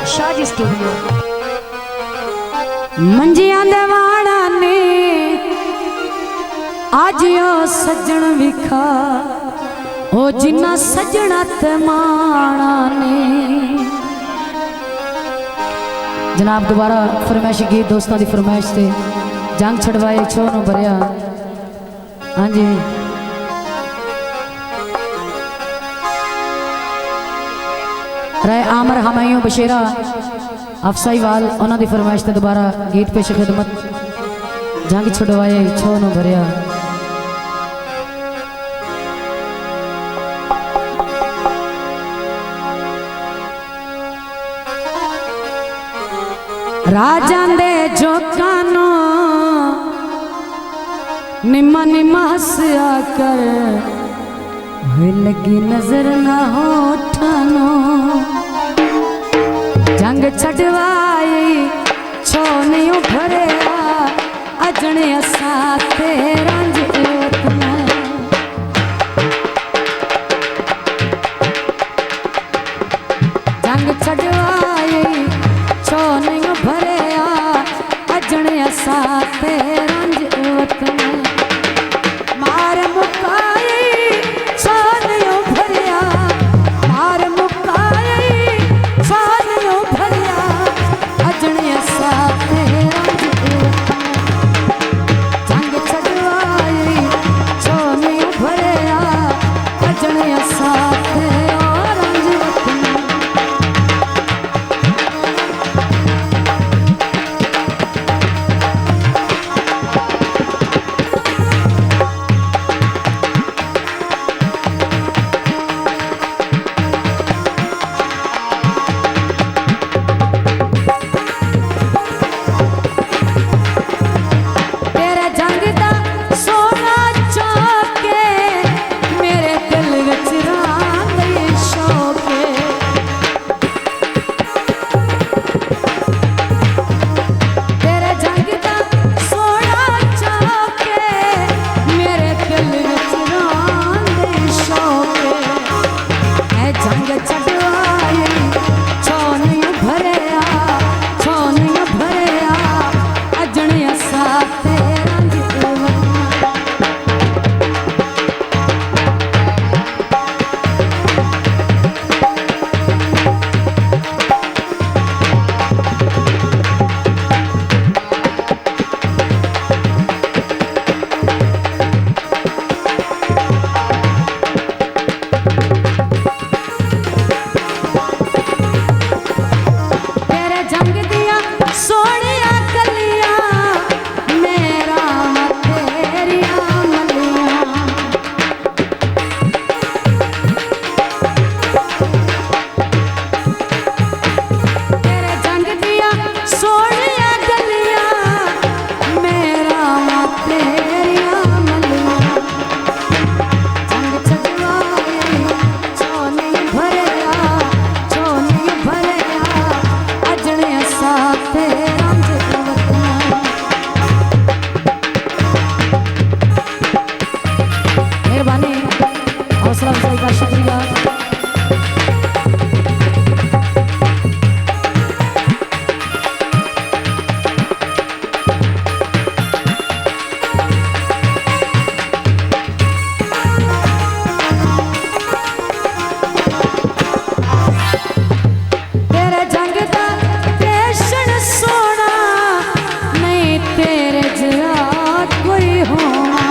Shaji studio. मंजिया दे वाणा ने आज यो सजन विखा ओ जिन्ना सजना ते माणा ने। जनाब दोबारा फरमाइश गीत दोस्तों की फरमाइश से जंग छड़वाए छो नु भरिया। हाँ जी राय आमर हमायूं बशेरा अफसाई वाल उन्होंने की फरमाइश से दोबारा गीत पेश खिदमत जंग छड़वाए छो नु भरिया। राजा दे जोकानो निम्मा निम्मा हंसया कर लगी नजर ना हो ठानो। जंग छड़वाई छो नहीं भरे अजने असा तेरा जंग छड़वाई छो नहीं भरे अजने असा तेरा मार मुकाई छो नहीं भरिया मार मुकाई छो नहीं भरिया अजने असा तेरा जंग छड़वाई छो नहीं भरिया अजने असा हौसला अफजाई का शुक्रिया। तेरे जंग दा पेशन सोना नहीं तेरे जरा कोई होना।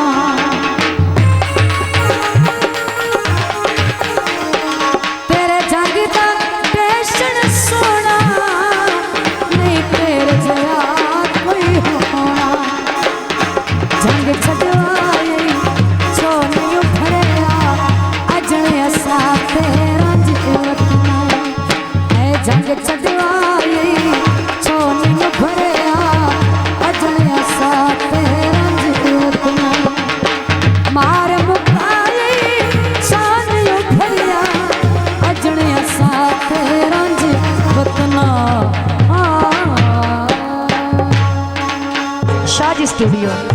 जंग छड़वाई छो नहीं भरिया अजने असा तेरा जंग छड़वाई छो नहीं भरिया अजने असा तेरा मार मुकाई छो नहीं भरिया अजने असा तेरा वतना। शाजी स्टूडियो।